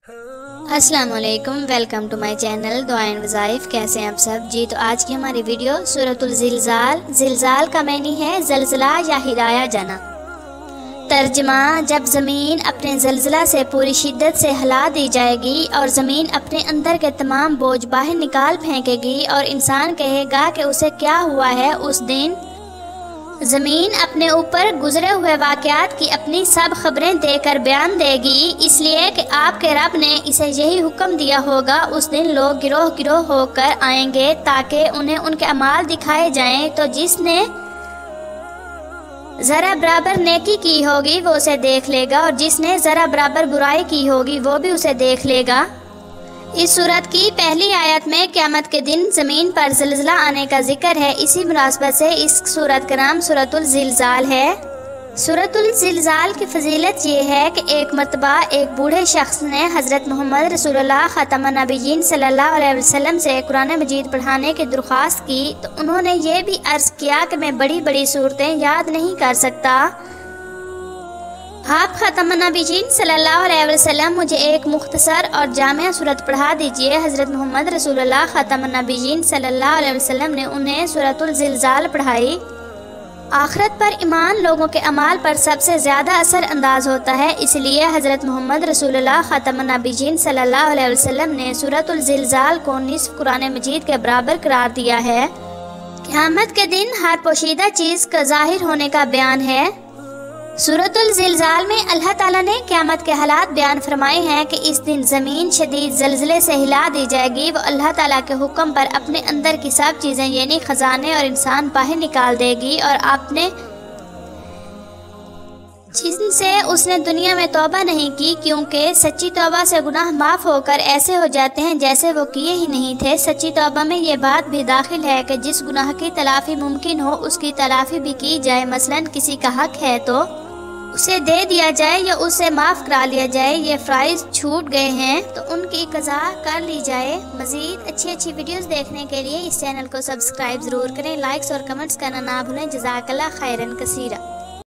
अस्सलाम वालेकुम, welcome to my channel दुआ एंड वज़ाइफ। कैसे हैं आप सब जी। तो आज की हमारी वीडियो सूरतुल ज़िलज़ाल। ज़िलज़ाल का मानी है ज़लज़ला या हिलाया जाना। तर्जमा, जब ज़मीन अपने ज़लज़ला से पूरी शिद्दत से हिला दी जाएगी और ज़मीन अपने अंदर के तमाम बोझ बाहर निकाल फेंकेगी और इंसान कहेगा कि उसे क्या हुआ है, उस दिन ज़मीन अपने ऊपर गुजरे हुए वाक़यात की अपनी सब खबरें देकर बयान देगी, इसलिए कि आपके रब ने इसे यही हुक्म दिया होगा। उस दिन लोग गिरोह गिरोह होकर आएंगे ताकि उन्हें उनके अमाल दिखाए जाएं। तो जिसने ज़रा बराबर नेकी की होगी वो उसे देख लेगा और जिसने ज़रा बराबर बुराई की होगी वो भी उसे देख लेगा। इस सूरत की पहली आयत में क़यामत के दिन ज़मीन पर ज़िलज़ला आने का जिक्र है। इसी मुनासबत से इस सूरत का नाम सूरतुल ज़िलज़ाल है। सूरतुल ज़िलज़ाल की फजीलत ये है कि एक मरतबा एक बूढ़े शख्स ने हज़रत मोहम्मद रसूलुल्लाह ख़ातमुन नबिय्यीन सल्लल्लाहु अलैहि वसल्लम से कुरान मजीद पढ़ाने की दरख्वास्त की, तो उन्होंने ये भी अर्ज़ किया कि मैं बड़ी बड़ी सूरतें याद नहीं कर सकता। आप ख़ातमुन नबिय्यीन सल्लल्लाहु अलैहि वसल्लम मुझे एक मुख्तसर और जामिया सूरत पढ़ा दीजिए। हज़रत मोहम्मद रसूलुल्लाह ख़ातमुन नबिय्यीन सल्लल्लाहु अलैहि वसल्लम ने उन्हें सूरतुल ज़िलज़ाल पढ़ाई। आखिरत पर ईमान लोगों के अमाल पर सबसे ज़्यादा असर अंदाज होता है, इसलिए हज़रत मोहम्मद रसूलुल्लाह ख़ातमुन नबिय्यीन सल्लल्लाहु अलैहि वसल्लम ने सूरतुल ज़िलज़ाल को निस्फ़ कुरान मजीद के बराबर करार दिया है। क़यामत के दिन हर पोशीदा चीज़ का ज़ाहिर होने का बयान है। सूरतुल ज़िलज़ाल में अल्लाह ताला ने क़यामत के हालात बयान फरमाए हैं कि इस दिन ज़मीन शदीद ज़लज़ले से हिला दी जाएगी। वो अल्लाह ताला के हुक्म पर अपने अंदर की सब चीज़ें यानी ख़जाने और इंसान बाहर निकाल देगी और आपने जिनसे उसने दुनिया में तौबा नहीं की, क्योंकि सच्ची तौबा से गुनाह माफ़ होकर ऐसे हो जाते हैं जैसे वो किए ही नहीं थे। सच्ची तौबा में ये बात भी दाखिल है कि जिस गुनाह की तलाफ़ी मुमकिन हो उसकी तलाफ़ी भी की जाए। मसलन किसी का हक़ है तो उसे दे दिया जाए या उसे माफ़ करा लिया जाए। ये फ़राइज़ छूट गए हैं तो उनकी क़ज़ा कर ली जाए। मज़ीद अच्छी वीडियोस देखने के लिए इस चैनल को सब्सक्राइब ज़रूर करें। लाइक्स और कमेंट्स करना ना भूलें। जज़ाकल्लाह खैरन कसीरा।